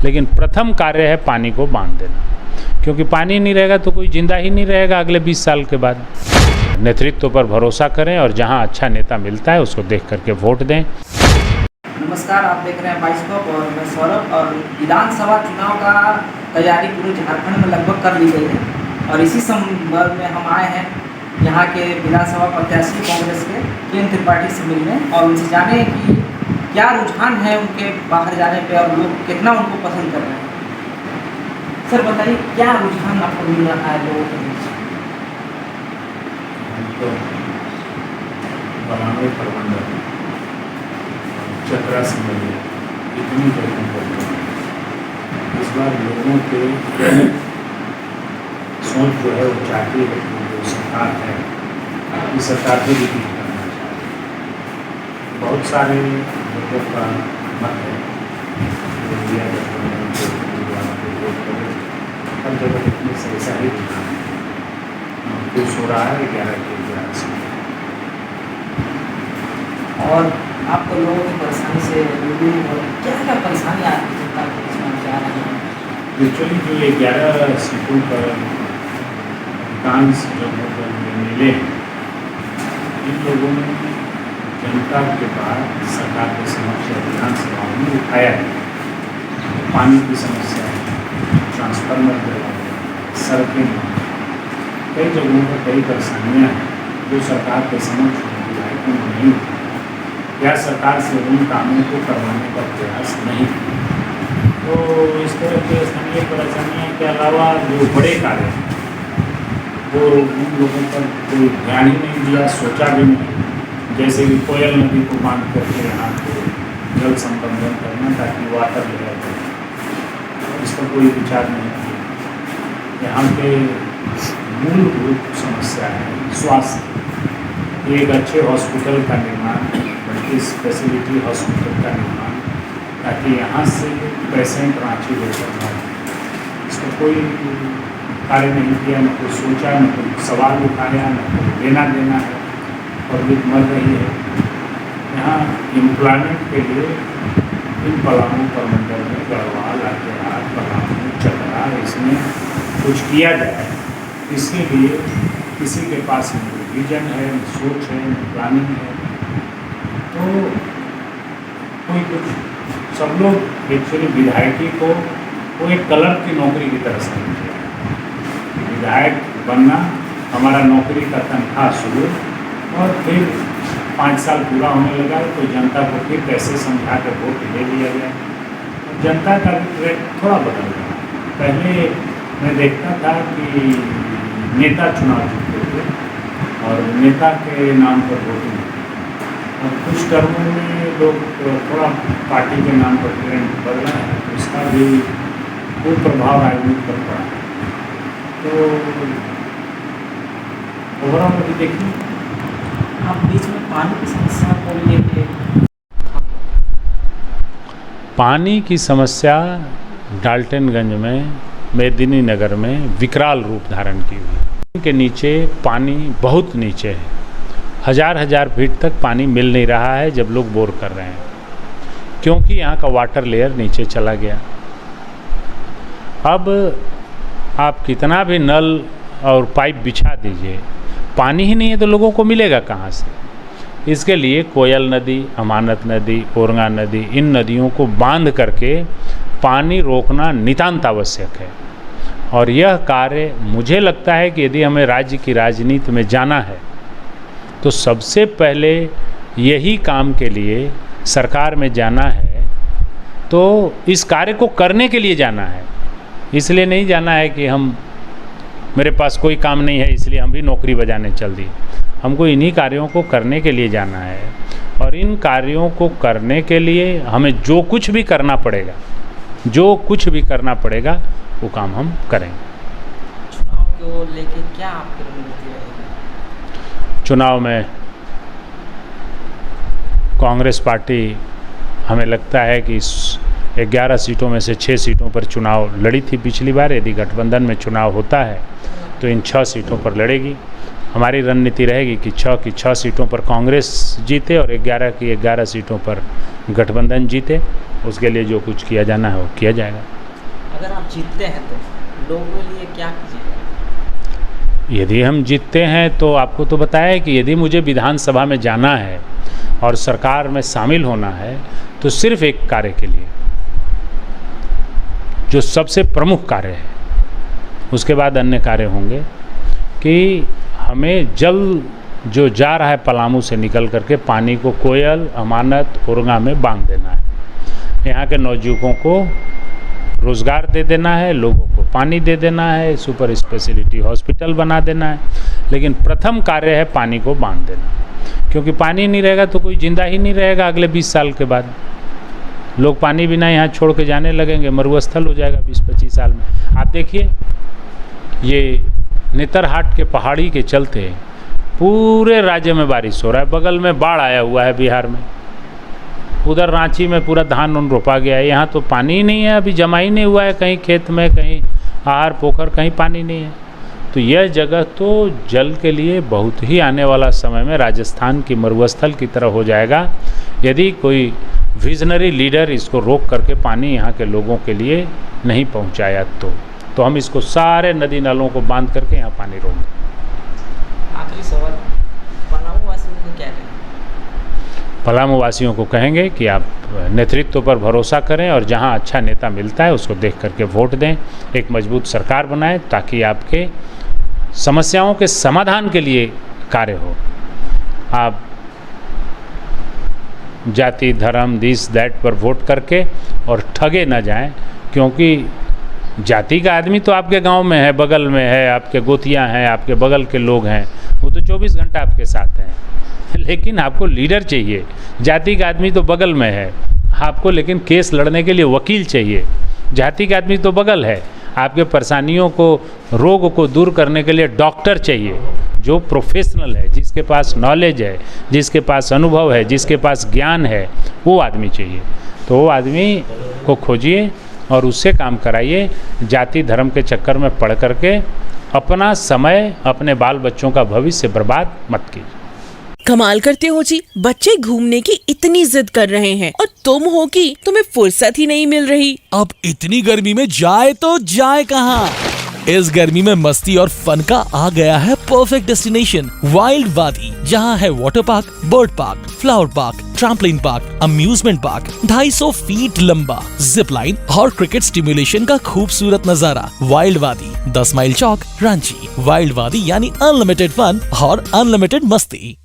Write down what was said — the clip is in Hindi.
लेकिन प्रथम कार्य है पानी को बांध देना, क्योंकि पानी नहीं रहेगा तो कोई जिंदा ही नहीं रहेगा अगले 20 साल के बाद। नेतृत्व पर भरोसा करें और जहां अच्छा नेता मिलता है उसको देख करके वोट दें। नमस्कार, आप देख रहे हैं बाइस्कोप और मैं सौरभ। और विधानसभा चुनाव का तैयारी पूरे झारखंड में लगभग कर ली गई है और इसी संदर्भ में हम आए हैं यहाँ के विधानसभा प्रत्याशी कांग्रेस के केंद्र त्रिपाठी से मिलने और उनसे जाने कि क्या रुझान है उनके बाहर जाने पे और लोग कितना उनको पसंद कर रहे हैं। सर बताइए, क्या रुझान आपको मिल रहा है लोगों के बीच? तो बनाने प्रबंधन चक्रा समझिए इतनी जगह पर इस बार लोगों के सोच जो है वो चाहती है कि जो सरकार है इस सरकार को भी ठीक करना चाहिए। बहुत सारे लोगों का मत है इंडिया हर जगह इतनी से ऐसा ही खुश हो रहा है 11 के 11 से। और आपको लोगों की परेशानी से क्या क्या परेशानी आती है जनता को इसमें क्या रहे हैं? एक्चुअली जो 11 सीटों पर अधिकांश जगहों पर मिले इन लोगों ने जनता के बाद सरकार के समक्ष विधानसभाओं में उठाया है। पानी की समस्या है, ट्रांसफार्मर सड़कें, कई जगहों पर कई परेशानियाँ हैं जो सरकार के समक्ष विधायकों ने नहीं उठाई या सरकार से उन कामों को करवाने का प्रयास नहीं किया। तो इस तरह के स्थानीय परेशानियों के अलावा जो बड़े कार्य हैं वो उन लोगों पर कोई ध्यान ही नहीं दिया, सोचा भी नहीं। जैसे कि कोयल नदी को बांध करके यहाँ को जल संवर्धन करना ताकि वाटर लेवल बढ़े, इस पर कोई विचार नहीं किया। यहाँ के मूलभूत समस्या है स्वास्थ्य, एक अच्छे हॉस्पिटल का निर्माण, मल्टी स्पेशलिटी हॉस्पिटल का निर्माण ताकि यहाँ से पेशेंट रांची लेकर जाए, इस पर कोई कार्य नहीं किया, न कोई सोचा, न कोई सवाल उठाया, न कोई लेना देना है। पब्लिक मर रही है। यहाँ एम्प्लॉयमेंट के लिए इन पलामू प्रमंडल में गढ़वाल, लातेहार, पलामू, चतरा इसमें कुछ किया जाए, इसके लिए किसी के पास न विजन है, न सोच है, न प्लानिंग है। तो कोई कुछ सब लोग एक्चुअली विधायकी को वो एक कलर की नौकरी की तरह समझते हैं। विधायक बनना हमारा नौकरी का तनख्वाह शुरू और फिर 5 साल पूरा होने लगा तो जनता को फिर कैसे समझा कर वोट ले लिया गया। जनता का ट्रेंड थोड़ा बदल गया। पहले मैं देखता था कि नेता चुनाव जीतते थे और नेता के नाम पर वोटिंग, और कुछ टर्मों में लोग थोड़ा पार्टी के नाम पर ट्रेंड बदला है, उसका भी खूब प्रभाव राजनीति पर पड़ा है। तो ओवरऑल अभी देखिए आप बीच में पानी की समस्या को लेके, पानी की समस्या डाल्टनगंज में, मेदिनी नगर में विकराल रूप धारण की हुई के नीचे पानी बहुत नीचे है, हजार फीट तक पानी मिल नहीं रहा है जब लोग बोर कर रहे हैं, क्योंकि यहाँ का वाटर लेयर नीचे चला गया। अब आप कितना भी नल और पाइप बिछा दीजिए, पानी ही नहीं है तो लोगों को मिलेगा कहाँ से? इसके लिए कोयल नदी, अमानत नदी, ओरंगा नदी, इन नदियों को बांध करके पानी रोकना नितांत आवश्यक है। और यह कार्य मुझे लगता है कि यदि हमें राज्य की राजनीति में जाना है तो सबसे पहले यही काम के लिए सरकार में जाना है, तो इस कार्य को करने के लिए जाना है। इसलिए नहीं जाना है कि मेरे पास कोई काम नहीं है इसलिए हम भी नौकरी बजाने चल दिए। हमको इन्हीं कार्यों को करने के लिए जाना है और इन कार्यों को करने के लिए हमें जो कुछ भी करना पड़ेगा, वो काम हम करेंगे। चुनाव को लेके क्या आपकी रणनीति रहेगी? चुनाव में कांग्रेस पार्टी, हमें लगता है कि 11 सीटों में से 6 सीटों पर चुनाव लड़ी थी पिछली बार। यदि गठबंधन में चुनाव होता है तो इन 6 सीटों पर लड़ेगी। हमारी रणनीति रहेगी कि 6 की 6 सीटों पर कांग्रेस जीते और 11 की 11 सीटों पर गठबंधन जीते। उसके लिए जो कुछ किया जाना है वो किया जाएगा। अगर आप जीतते हैं तो लोगों के लिए क्या कीजिएगा? यदि हम जीतते हैं तो आपको तो बताया कि यदि मुझे विधानसभा में जाना है और सरकार में शामिल होना है तो सिर्फ एक कार्य के लिए, जो सबसे प्रमुख कार्य है, उसके बाद अन्य कार्य होंगे कि हमें जल जो जा रहा है पलामू से निकल करके पानी को कोयल, अमानत, ओरंगा में बांध देना है। यहाँ के नौजुवकों को रोज़गार दे देना है, लोगों को पानी दे देना है, सुपर स्पेशलिटी हॉस्पिटल बना देना है। लेकिन प्रथम कार्य है पानी को बांध देना, क्योंकि पानी नहीं रहेगा तो कोई जिंदा ही नहीं रहेगा। अगले 20 साल के बाद लोग पानी बिना यहाँ छोड़ के जाने लगेंगे, मरुस्थल हो जाएगा 20-25 साल में। आप देखिए, ये नेतरहाट के पहाड़ी के चलते पूरे राज्य में बारिश हो रहा है। बगल में बाढ़ आया हुआ है बिहार में, उधर रांची में पूरा धान उन रोपा गया है, यहाँ तो पानी ही नहीं है, अभी जमा ही नहीं हुआ है, कहीं खेत में, कहीं आहार पोखर, कहीं पानी नहीं है। तो यह जगह तो जल के लिए बहुत ही आने वाला समय में राजस्थान की मरुस्थल की तरह हो जाएगा, यदि कोई विजनरी लीडर इसको रोक करके पानी यहाँ के लोगों के लिए नहीं पहुँचाया तो हम इसको सारे नदी नालों को बांध करके यहाँ पानी रोक दें। आखिरी सवाल, पलामू वासियों को क्या कहें? पलामू वासियों को कहेंगे कि आप नेतृत्व पर भरोसा करें और जहां अच्छा नेता मिलता है उसको देख करके वोट दें, एक मजबूत सरकार बनाएं ताकि आपके समस्याओं के समाधान के लिए कार्य हो। आप जाति, धर्म, दिस दैट पर वोट करके और ठगे ना जाएं, क्योंकि जाति का आदमी तो आपके गांव में है, बगल में है, आपके गोतियां हैं, आपके बगल के लोग हैं, वो तो 24 घंटा आपके साथ हैं। लेकिन आपको लीडर चाहिए। जाति का आदमी तो बगल में है आपको, लेकिन केस लड़ने के लिए वकील चाहिए। जाति का आदमी तो बगल है, आपके परेशानियों को, रोग को दूर करने के लिए डॉक्टर चाहिए, जो प्रोफेशनल है, जिसके पास नॉलेज है, जिसके पास अनुभव है, जिसके पास ज्ञान है, वो आदमी चाहिए। तो वो आदमी को खोजिए और उससे काम कराइए। जाति धर्म के चक्कर में पड़ करके अपना समय, अपने बाल बच्चों का भविष्य बर्बाद मत कीजिए। कमाल करते हो जी, बच्चे घूमने की इतनी जिद कर रहे हैं और तुम हो कि तुम्हें फुर्सत ही नहीं मिल रही। अब इतनी गर्मी में जाए तो जाए कहाँ? इस गर्मी में मस्ती और फन का आ गया है परफेक्ट डेस्टिनेशन, वाइल्ड वादी, जहाँ है water park, bird park, flower park, trampoline park, amusement park, 250 feet लंबा, जिप लाइन और क्रिकेट स्टिमुलेशन का खूबसूरत नजारा। वाइल्ड वादी, 10 माइल चौक, रांची। वाइल्ड वादी यानी अनलिमिटेड फन और अनलिमिटेड मस्ती।